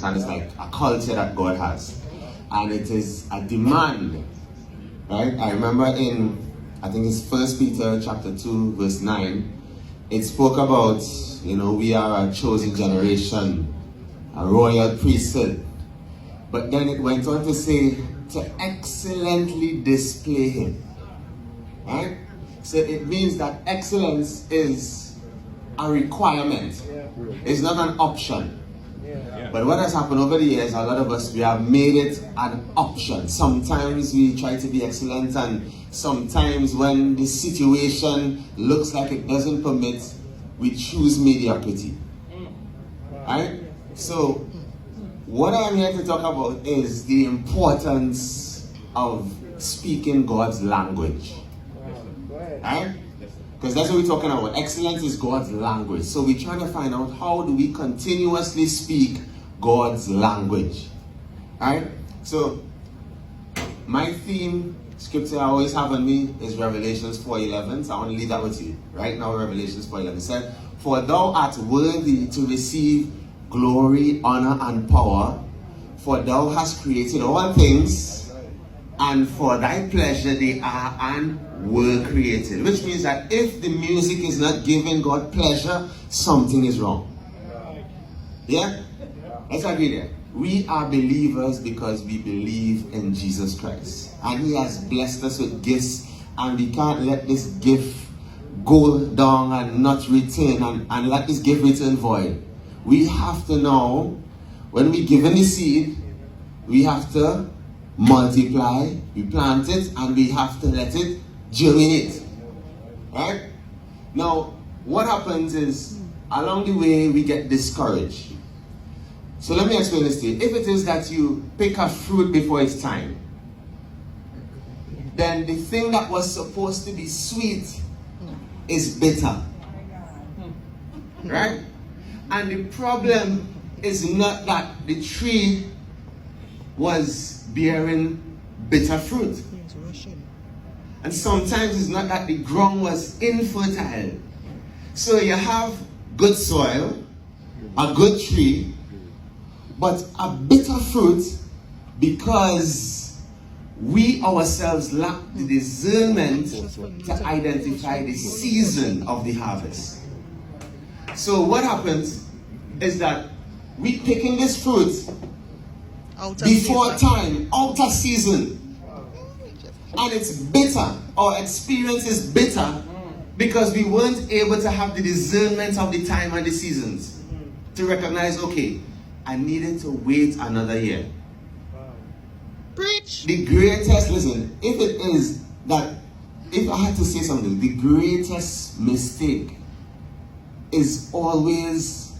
and it's like a culture that God has. And it is a demand, right? I remember in, I think it's 1 Peter chapter 2, verse 9, it spoke about, we are a chosen generation, a royal priesthood. But then it went on to say, to excellently display him, right? So it means that excellence is a requirement. It's not an option. But what has happened over the years, a lot of us, we have made it an option. Sometimes we try to be excellent, and sometimes when the situation looks like it doesn't permit, we choose mediocrity. Right? So, what I'm here to talk about is the importance of speaking God's language. Right? Because that's what we're talking about. Excellence is God's language. So we're trying to find out, how do we continuously speak God's language? Right? So my theme scripture I always have on me is Revelations 4:11. So I want to leave that with you. Right now, Revelations 4:11 said, "For thou art worthy to receive glory, honor, and power, for thou hast created all things, and for thy pleasure they are and were created." Which means that if the music is not giving God pleasure, something is wrong. Yeah? Let's agree there. We are believers because we believe in Jesus Christ. And he has blessed us with gifts, and we can't let this gift go down and not return, and let this gift return void. We have to know, when we give in the seed, we have to multiply, we plant it, and we have to let it germinate. Right? Now, what happens is, along the way, we get discouraged. So let me explain this to you. If it is that you pick a fruit before its time, then the thing that was supposed to be sweet is bitter. Right? And the problem is not that the tree was bearing bitter fruit. And sometimes it's not that the ground was infertile. So you have good soil, a good tree, but a bitter fruit because we ourselves lack the discernment to identify the season of the harvest. So what happens is that we picking this fruit before time, out of season. And it's bitter. Our experience is bitter because we weren't able to have the discernment of the time and the seasons to recognize, okay, I needed to wait another year. Preach. The greatest, listen, if it is that, if I had to say something, the greatest mistake is always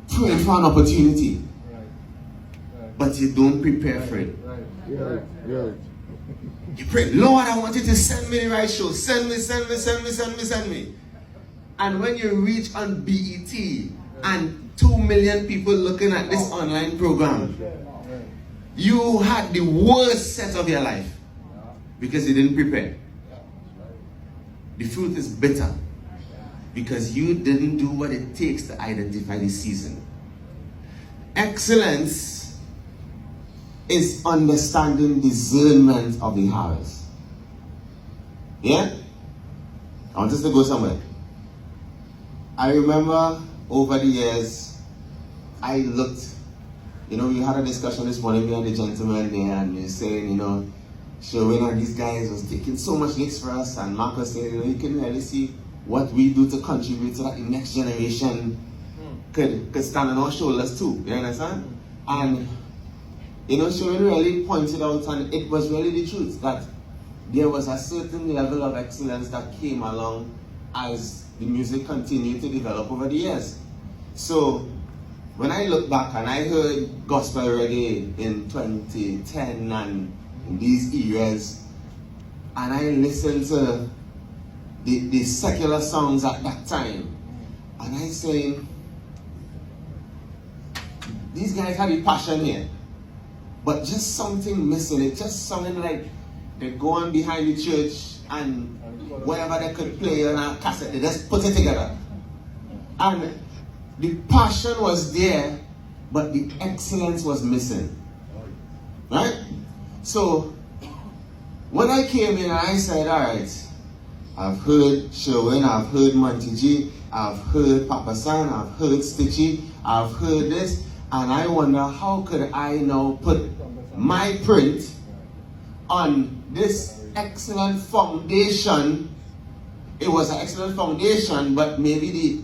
praying for an opportunity, but you don't prepare for it. You pray, Lord, I want you to send me the right show. Send me. And when you reach on BET and 2 million people looking at this online program, you had the worst set of your life because you didn't prepare. The fruit is bitter because you didn't do what it takes to identify the season. Excellence is understanding discernment of the harvest. Yeah? I want us to go somewhere. I remember over the years, I looked, we had a discussion this morning, me and the gentleman there, and you're saying, Sherwin and these guys was taking so much licks for us, and Marcus said, you can really see what we do to contribute so that the next generation could stand on our shoulders too. You understand? And Sherwin really pointed out, and it was really the truth, that there was a certain level of excellence that came along as the music continued to develop over the years. So when I look back and I heard gospel reggae in 2010 and in these eras, and I listened to the secular songs at that time, and I saying, these guys had a passion here, but just something missing. It just sounded like they go on behind the church and whatever they could play on a cassette, they just put it together. And the passion was there, but the excellence was missing. Right? So, when I came in, I said, alright, I've heard Sherwin, I've heard Monty G, I've heard Papa San, I've heard Stitchy, I've heard this, and I wonder how could I now put my print on this excellent foundation. It was an excellent foundation, but maybe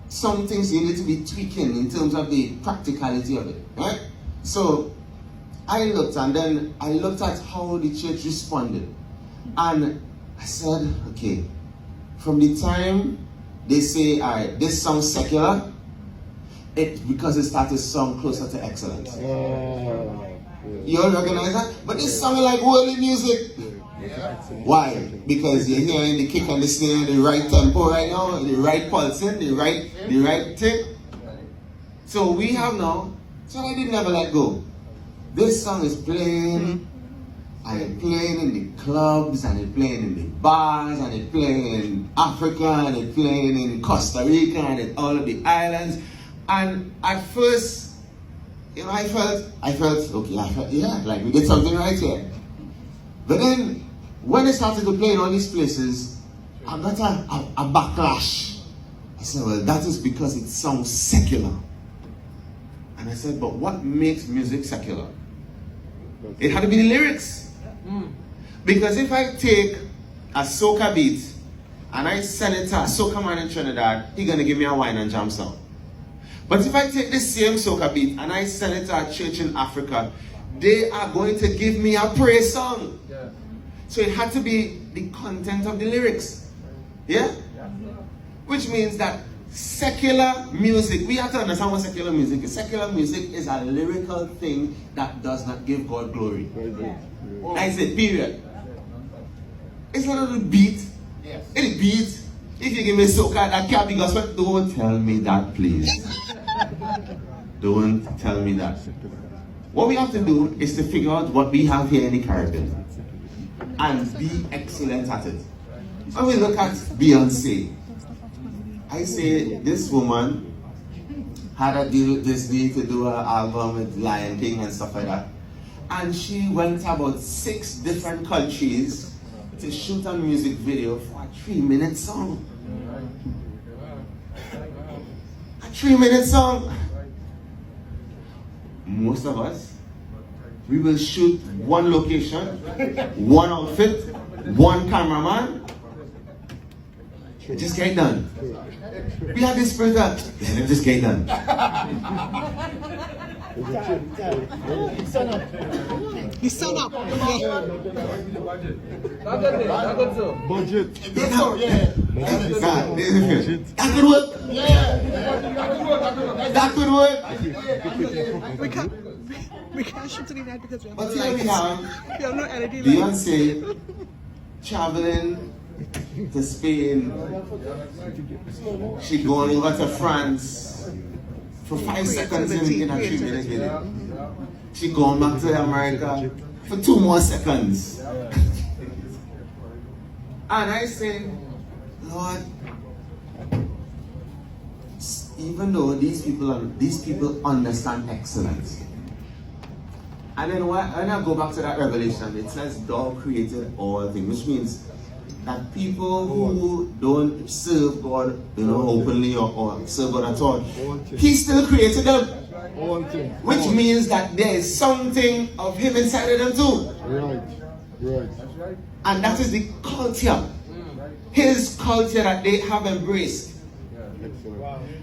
some things needed to be tweaking in terms of the practicality of it, right? So I looked, and then I looked at how the church responded, and I said, okay, from the time they say, all right, this sounds secular, because it started to sound closer to excellence. You all recognize that? But it sounded like worldly music. Why? Because you're hearing the kick and the snare, the right tempo right now, the right pulsing, the right tick. So we have now, so I did never let go. This song is playing, and it's playing in the clubs, and it's playing in the bars, and it's playing in Africa, and it's playing in Costa Rica, and in all of the islands. And at first, you know, I felt, okay, yeah, like we did something right here. But then, when it started to play in all these places, I got a backlash. I said, well, that is because it sounds secular. And I said, but what makes music secular? It had to be the lyrics. Because if I take a soca beat and I send it to a soca man in Trinidad, he's going to give me a wine and jam song. But if I take the same soca beat and I send it to a church in Africa, they are going to give me a praise song. Yeah. So it had to be the content of the lyrics. Yeah? Which means that secular music, we have to understand what secular music is. Secular music is a lyrical thing that does not give God glory. That's it, period. It's not a beat. It's a beat. If you give me soca that can't be gospel, don't tell me that, please. Don't tell me that. What we have to do is to figure out what we have here in the Caribbean and be excellent at it. When we look at Beyonce, I say this woman had a deal with Disney to do an album with Lion King and stuff like that. And she went to about 6 different countries to shoot a music video for a 3-minute song. A 3-minute song. Most of us, we will shoot one location, one outfit, one cameraman. Just get it done. We have this spirit that, just get it done. He's sewn up. Budget. That could work. That could work. We can't shoot any night because we have But no here we lights. have We have no LED lights. Beyonce traveling to Spain. She going over to France for 5 seconds in a 3-minute video. She going back to America for 2 more seconds. And I say, Lord, even though these people understand excellence. And then when I go back to that revelation, it says, thou created all things, which means that people who don't serve God, openly or serve God at all, He still created them. Which means that there is something of Him inside of them too. Right. And that is the culture. His culture that they have embraced.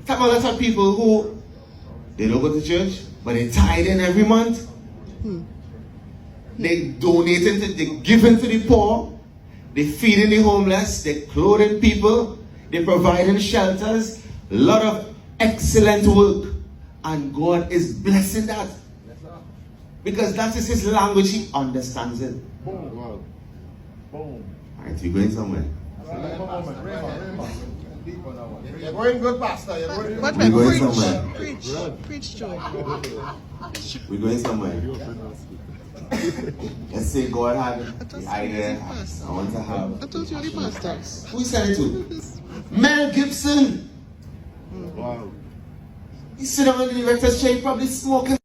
Talk about lots of people who, they don't go to church, but they tithe in every month. They donate they give into the poor. They feeding the homeless, they clothing people, they providing shelters, a lot of excellent work. And God is blessing that. Because that is His language, He understands it. Boom. Alright, you're going somewhere. You're going good, Pastor. You're going But We're going somewhere. preach, Joy. We're going somewhere. Let's say God had the idea, I want to have. I thought you were the pastor. Who said it to? Mel Gibson. Wow. You sit down in the director's chair, probably smoking.